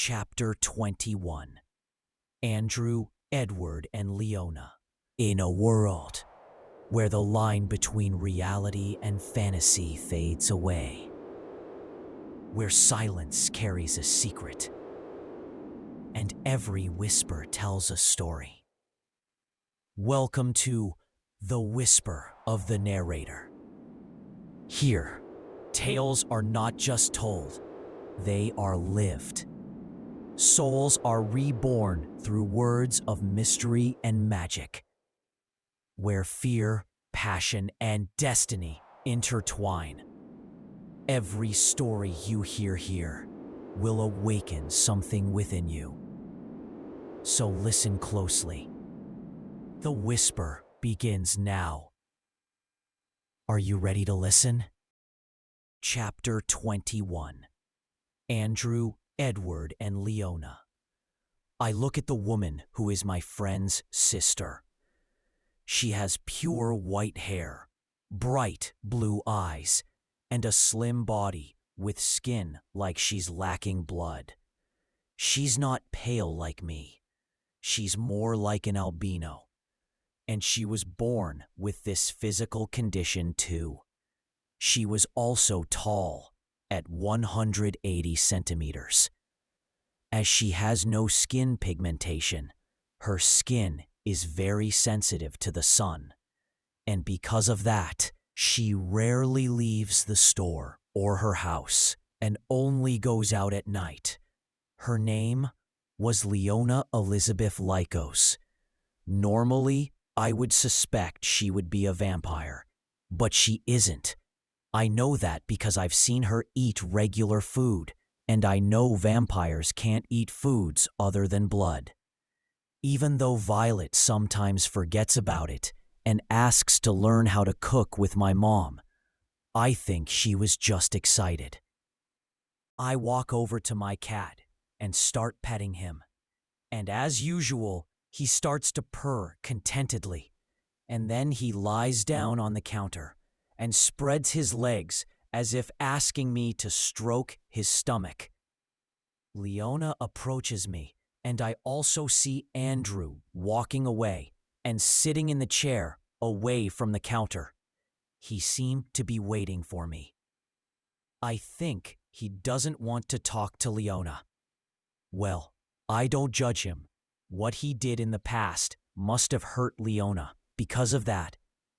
Chapter 21. Andrew, Edward, and Leona. In a world where the line between reality and fantasy fades away, where silence carries a secret, and every whisper tells a story. Welcome to The Whisper of the Narrator. Here, tales are not just told, they are lived. Souls are reborn through words of mystery and magic, where fear, passion, and destiny intertwine. Every story you hear here will awaken something within you. So listen closely. The whisper begins now. Are you ready to listen? Chapter 21. Andrew, Edward, and Leona. I look at the woman who is my friend's sister. She has pure white hair, bright blue eyes, and a slim body with skin like she's lacking blood. She's not pale like me. She's more like an albino. And she was born with this physical condition too. She was also tall, at 180 centimeters. As she has no skin pigmentation, her skin is very sensitive to the sun, and because of that, she rarely leaves the store or her house and only goes out at night. Her name was Leona Elizabeth Lykos. Normally, I would suspect she would be a vampire, but she isn't. I know that because I've seen her eat regular food, and I know vampires can't eat foods other than blood. Even though Violet sometimes forgets about it and asks to learn how to cook with my mom, I think she was just excited. I walk over to my cat and start petting him, and as usual, he starts to purr contentedly, and then he lies down on the counter and spreads his legs as if asking me to stroke his stomach. Leona approaches me, and I also see Andrew walking away and sitting in the chair away from the counter. He seemed to be waiting for me. I think he doesn't want to talk to Leona. Well, I don't judge him. What he did in the past must have hurt Leona. Because of that,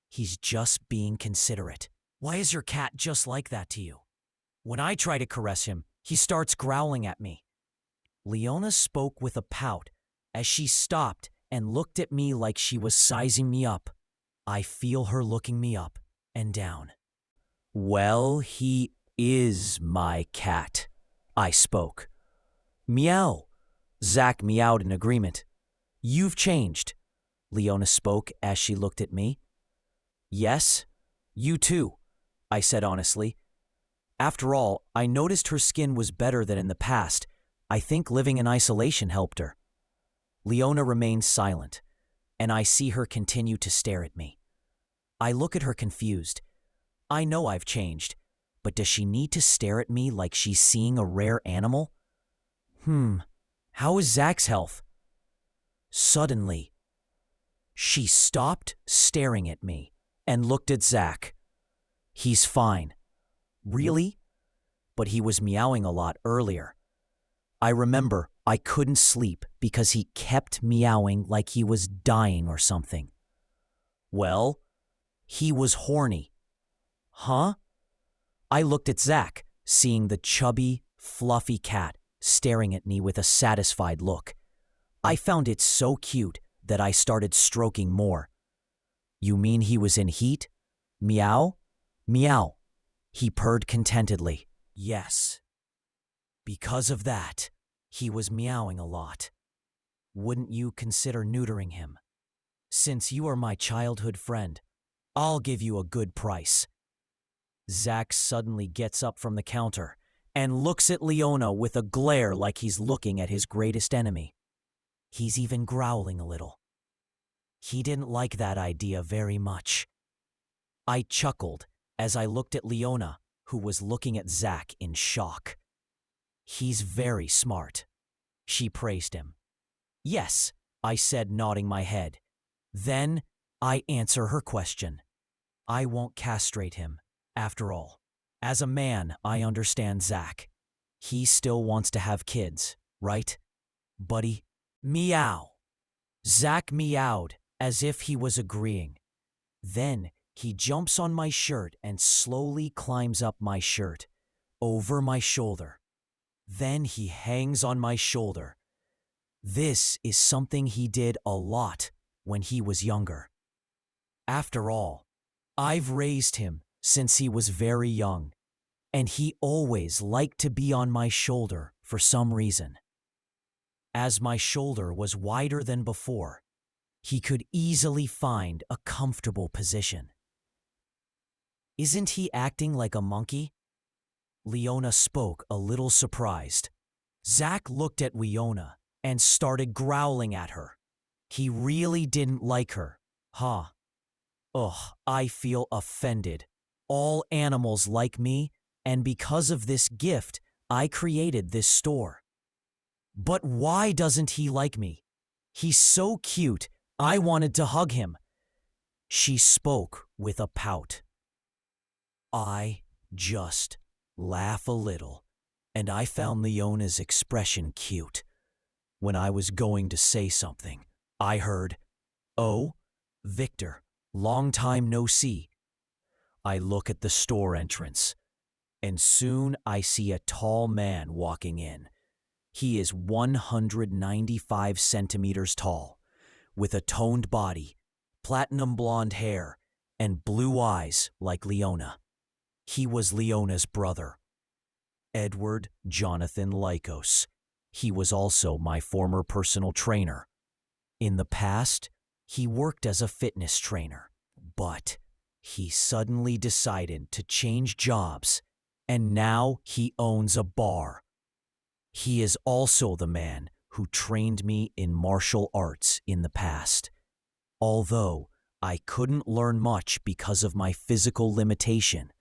he's just being considerate. Why is your cat just like that to you? When I try to caress him, he starts growling at me. Leona spoke with a pout as she stopped and looked at me like she was sizing me up. I feel her looking me up and down. Well, he is my cat, I spoke. Meow. Zach meowed in agreement. You've changed, Leona spoke as she looked at me. Yes, you too, I said honestly. After all, I noticed her skin was better than in the past. I think living in isolation helped her. Leona remains silent, and I see her continue to stare at me. I look at her confused. I know I've changed, but does she need to stare at me like she's seeing a rare animal? How is Zach's health? Suddenly, she stopped staring at me and looked at Zach. He's fine. Really? But he was meowing a lot earlier. I remember I couldn't sleep because he kept meowing like he was dying or something. Well, he was horny. Huh? I looked at Zach, seeing the chubby, fluffy cat staring at me with a satisfied look. I found it so cute that I started stroking more. You mean he was in heat? Meow? Meow. He purred contentedly. Yes. Because of that, he was meowing a lot. Wouldn't you consider neutering him? Since you are my childhood friend, I'll give you a good price. Zach suddenly gets up from the counter and looks at Leona with a glare like he's looking at his greatest enemy. He's even growling a little. He didn't like that idea very much. I chuckled as I looked at Leona, who was looking at Zach in shock. He's very smart. She praised him. Yes, I said, nodding my head. Then I answer her question. I won't castrate him, after all. As a man, I understand Zach. He still wants to have kids, right? Buddy? Meow. Zach meowed as if he was agreeing. Then he jumps on my shirt and slowly climbs up my shirt, over my shoulder. Then he hangs on my shoulder. This is something he did a lot when he was younger. After all, I've raised him since he was very young, and he always liked to be on my shoulder for some reason. As my shoulder was wider than before, he could easily find a comfortable position. Isn't he acting like a monkey? Leona spoke, a little surprised. Zach looked at Leona and started growling at her. He really didn't like her, huh? Ugh, I feel offended. All animals like me, and because of this gift, I created this store. But why doesn't he like me? He's so cute, I wanted to hug him. She spoke with a pout. I just laugh a little, and I found Leona's expression cute. When I was going to say something, I heard, "Oh, Victor, long time no see." I look at the store entrance, and soon I see a tall man walking in. He is 195 centimeters tall, with a toned body, platinum blonde hair, and blue eyes like Leona. He was Leona's brother, Edward Jonathan Lykos. He was also my former personal trainer. In the past, he worked as a fitness trainer, but he suddenly decided to change jobs, and now he owns a bar. He is also the man who trained me in martial arts in the past. Although I couldn't learn much because of my physical limitation,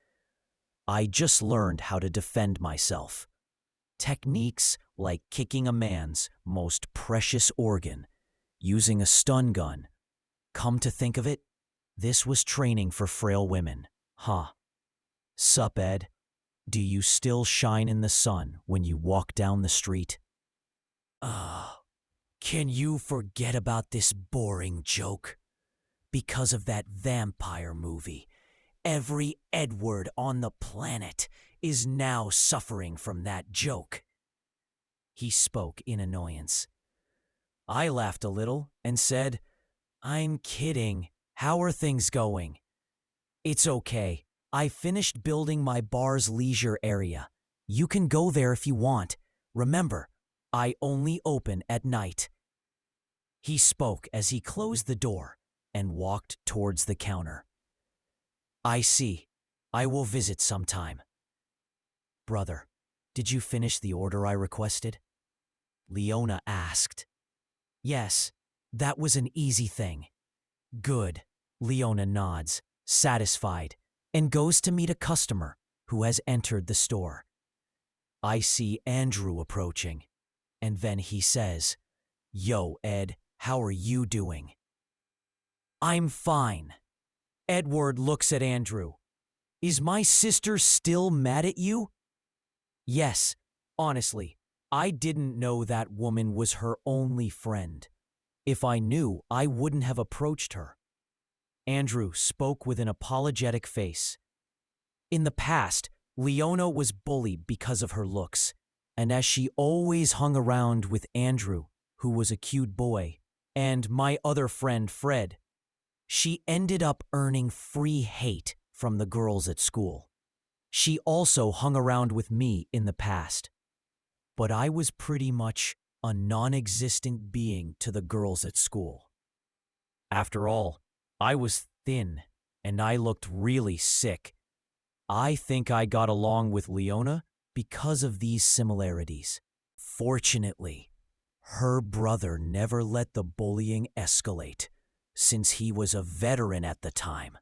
I just learned how to defend myself. Techniques like kicking a man's most precious organ, using a stun gun. Come to think of it, this was training for frail women, huh? Sup, Ed? Do you still shine in the sun when you walk down the street? Can you forget about this boring joke? Because of that vampire movie, every Edward on the planet is now suffering from that joke. He spoke in annoyance. I laughed a little and said, "I'm kidding. How are things going?" "It's okay. I finished building my bar's leisure area. You can go there if you want. Remember, I only open at night." He spoke as he closed the door and walked towards the counter. I see. I will visit sometime. Brother, did you finish the order I requested? Leona asked. Yes, that was an easy thing. Good. Leona nods, satisfied, and goes to meet a customer who has entered the store. I see Andrew approaching, and then he says, "Yo, Ed, how are you doing?" "I'm fine." Edward looks at Andrew. "Is my sister still mad at you?" "Yes, honestly, I didn't know that woman was her only friend. If I knew, I wouldn't have approached her." Andrew spoke with an apologetic face. In the past, Leona was bullied because of her looks, and as she always hung around with Andrew, who was a cute boy, and my other friend Fred, she ended up earning free hate from the girls at school. She also hung around with me in the past, but I was pretty much a non-existent being to the girls at school. After all, I was thin, and I looked really sick. I think I got along with Leona because of these similarities. Fortunately, her brother never let the bullying escalate, since he was a veteran at the time,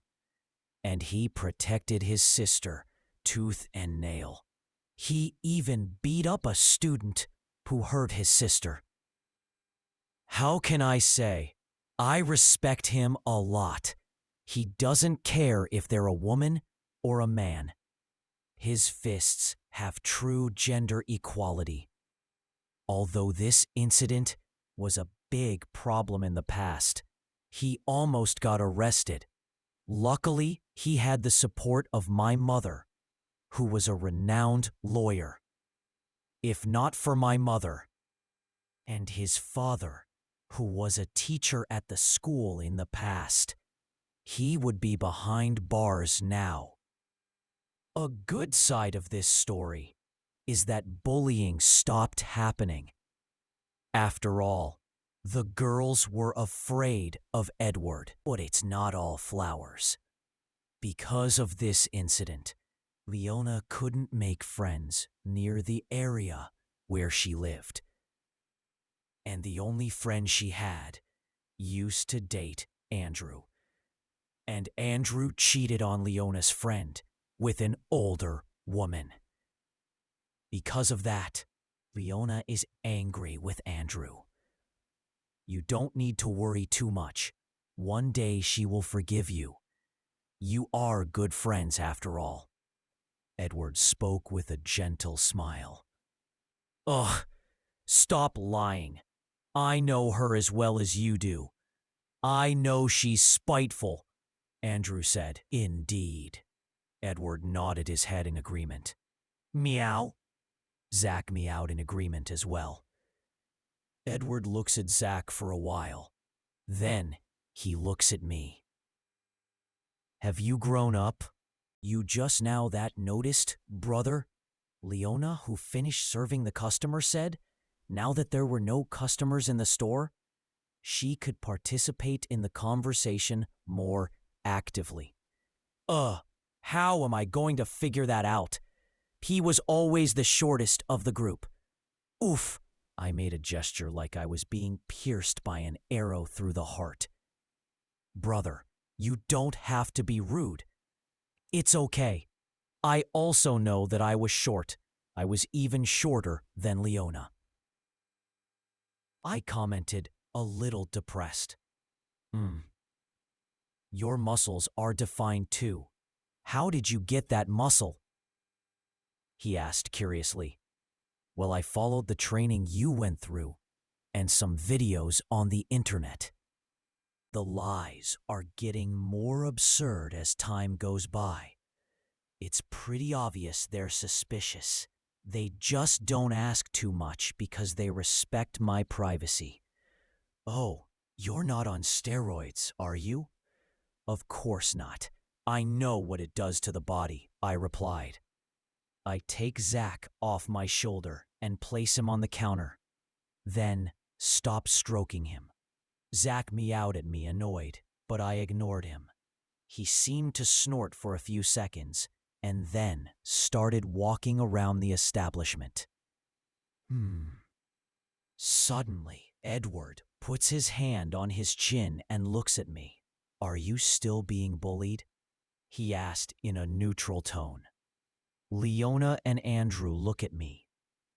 and he protected his sister tooth and nail. He even beat up a student who hurt his sister. How can I say? I respect him a lot. He doesn't care if they're a woman or a man. His fists have true gender equality. Although this incident was a big problem in the past, he almost got arrested. Luckily, he had the support of my mother, who was a renowned lawyer. If not for my mother, and his father, who was a teacher at the school in the past, he would be behind bars now. A good side of this story is that bullying stopped happening. After all, the girls were afraid of Edward, but it's not all flowers. Because of this incident, Leona couldn't make friends near the area where she lived. And the only friend she had used to date Andrew. And Andrew cheated on Leona's friend with an older woman. Because of that, Leona is angry with Andrew. You don't need to worry too much. One day she will forgive you. You are good friends after all. Edward spoke with a gentle smile. Ugh, stop lying. I know her as well as you do. I know she's spiteful, Andrew said. Indeed. Edward nodded his head in agreement. Meow. Zack meowed in agreement as well. Edward looks at Zack for a while. Then he looks at me. Have you grown up? You just now that noticed, brother? Leona, who finished serving the customer, said, now that there were no customers in the store, she could participate in the conversation more actively. How am I going to figure that out? He was always the shortest of the group. Oof, I made a gesture like I was being pierced by an arrow through the heart. Brother, you don't have to be rude. It's okay. I also know that I was short. I was even shorter than Leona. I commented, a little depressed. Your muscles are defined too. How did you get that muscle? He asked curiously. Well, I followed the training you went through and some videos on the internet. The lies are getting more absurd as time goes by. It's pretty obvious they're suspicious. They just don't ask too much because they respect my privacy. Oh, you're not on steroids, are you? Of course not. I know what it does to the body, I replied. I take Zack off my shoulder and place him on the counter. Then stop stroking him. Zack meowed at me, annoyed, but I ignored him. He seemed to snort for a few seconds and then started walking around the establishment. Suddenly, Edward puts his hand on his chin and looks at me. Are you still being bullied? He asked in a neutral tone. Leona and Andrew look at me.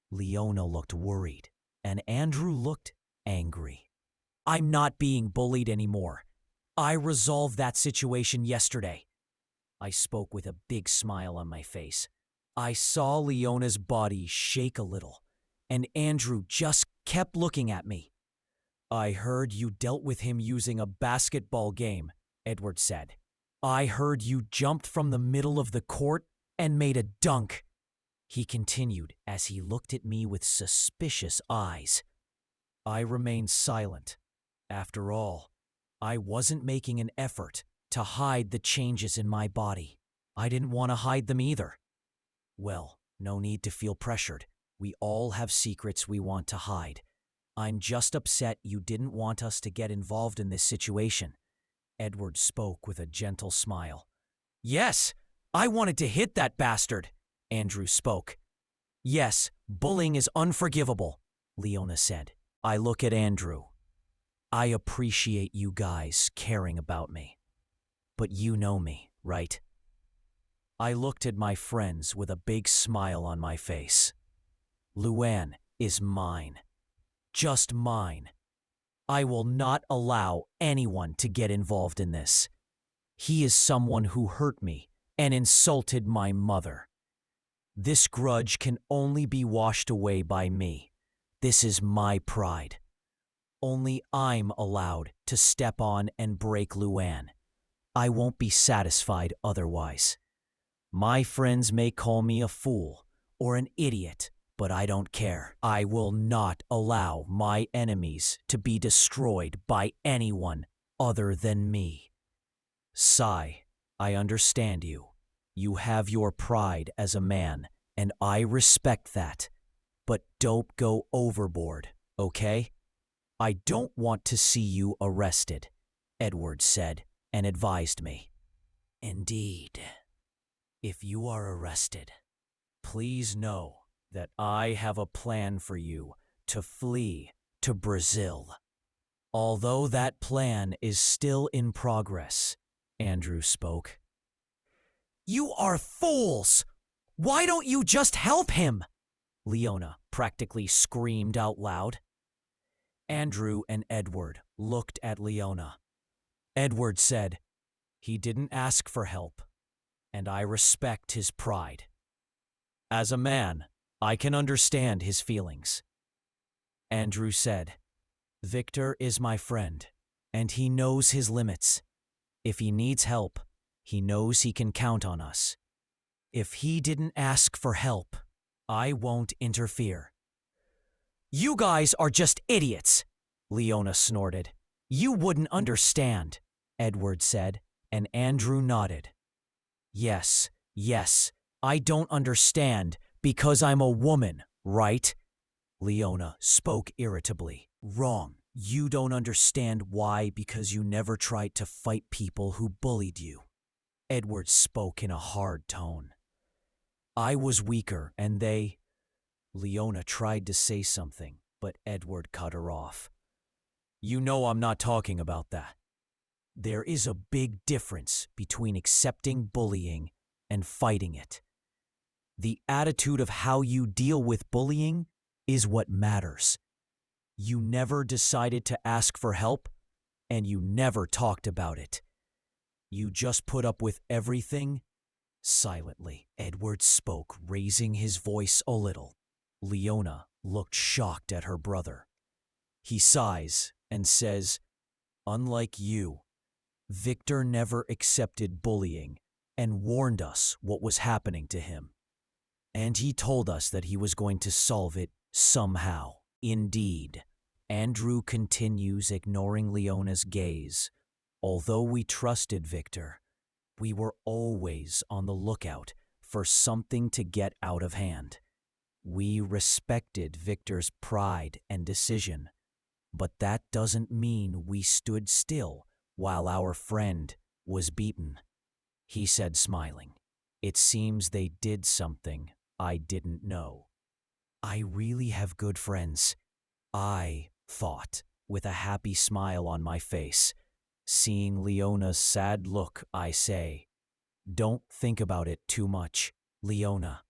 Leona looked worried, and Andrew looked angry. I'm not being bullied anymore. I resolved that situation yesterday. I spoke with a big smile on my face. I saw Leona's body shake a little, and Andrew just kept looking at me. I heard you dealt with him using a basketball game, Edward said. I heard you jumped from the middle of the court and made a dunk, he continued as he looked at me with suspicious eyes. I remained silent. After all, I wasn't making an effort to hide the changes in my body. I didn't want to hide them either. Well, no need to feel pressured. We all have secrets we want to hide. I'm just upset you didn't want us to get involved in this situation. Edward spoke with a gentle smile. Yes, I wanted to hit that bastard, Andrew spoke. Yes, bullying is unforgivable, Leona said. I look at Andrew. I appreciate you guys caring about me. But you know me, right? I looked at my friends with a big smile on my face. Luann, is mine. Just mine. I will not allow anyone to get involved in this. He is someone who hurt me and insulted my mother. This grudge can only be washed away by me. This is my pride. Only I'm allowed to step on and break Luann. I won't be satisfied otherwise. My friends may call me a fool or an idiot, but I don't care. I will not allow my enemies to be destroyed by anyone other than me. Sai, I understand you. You have your pride as a man, and I respect that. But don't go overboard, okay? I don't want to see you arrested, Edward said and advised me. Indeed. If you are arrested, please know that I have a plan for you to flee to Brazil. Although that plan is still in progress, Andrew spoke. You are fools! Why don't you just help him? Leona practically screamed out loud. Andrew and Edward looked at Leona. Edward said, he didn't ask for help, and I respect his pride. As a man, I can understand his feelings. Andrew said, Victor is my friend, and he knows his limits. If he needs help, he knows he can count on us. If he didn't ask for help, I won't interfere. You guys are just idiots, Leona snorted. You wouldn't understand, Edward said, and Andrew nodded. Yes, I don't understand because I'm a woman, right? Leona spoke irritably. Wrong. You don't understand why because you never tried to fight people who bullied you. Edward spoke in a hard tone. I was weaker and they... Leona tried to say something, but Edward cut her off. You know I'm not talking about that. There is a big difference between accepting bullying and fighting it. The attitude of how you deal with bullying is what matters. You never decided to ask for help, and you never talked about it. You just put up with everything silently. Edward spoke, raising his voice a little. Leona looked shocked at her brother. He sighs and says, unlike you, Victor never accepted bullying and warned us what was happening to him. And he told us that he was going to solve it somehow. Indeed, Andrew continues, ignoring Leona's gaze. Although we trusted Victor, we were always on the lookout for something to get out of hand. We respected Victor's pride and decision, but that doesn't mean we stood still while our friend was beaten. He said, smiling. It seems they did something I didn't know. I really have good friends, I thought, with a happy smile on my face. Seeing Leona's sad look, I say, don't think about it too much, Leona.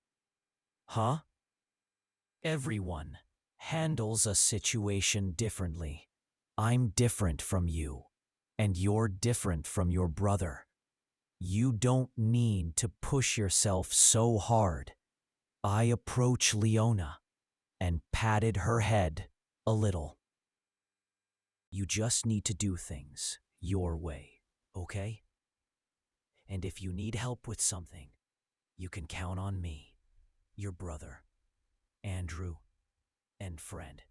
Huh? Everyone handles a situation differently. I'm different from you, and you're different from your brother. You don't need to push yourself so hard. I approached Leona and patted her head a little. You just need to do things your way, okay? And if you need help with something, you can count on me, your brother, Andrew, and friend.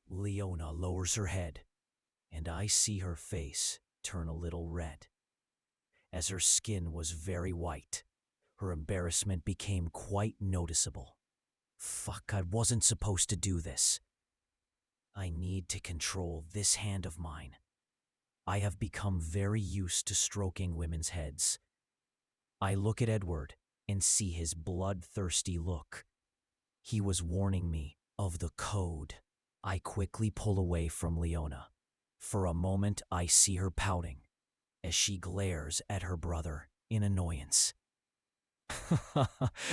Leona lowers her head, and I see her face turn a little red. As her skin was very white, her embarrassment became quite noticeable. Fuck, I wasn't supposed to do this. I need to control this hand of mine. I have become very used to stroking women's heads. I look at Edward and see his bloodthirsty look. He was warning me of the code. I quickly pull away from Leona. For a moment, I see her pouting as she glares at her brother in annoyance.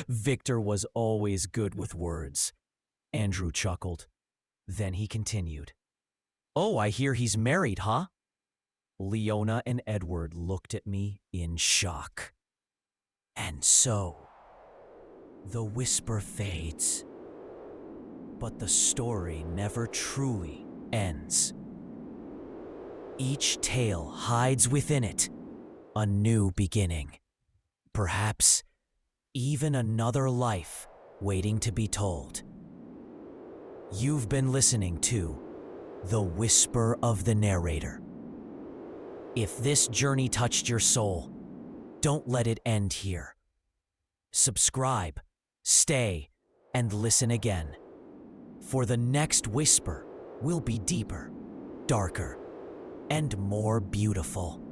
Victor was always good with words. Andrew chuckled. Then he continued. Oh, I hear he's married, huh? Leona and Edward looked at me in shock. And so, the whisper fades. But the story never truly ends. Each tale hides within it a new beginning. Perhaps even another life waiting to be told. You've been listening to The Whisper of the Narrator. If this journey touched your soul, don't let it end here. Subscribe, stay, and listen again. For the next whisper will be deeper, darker, and more beautiful.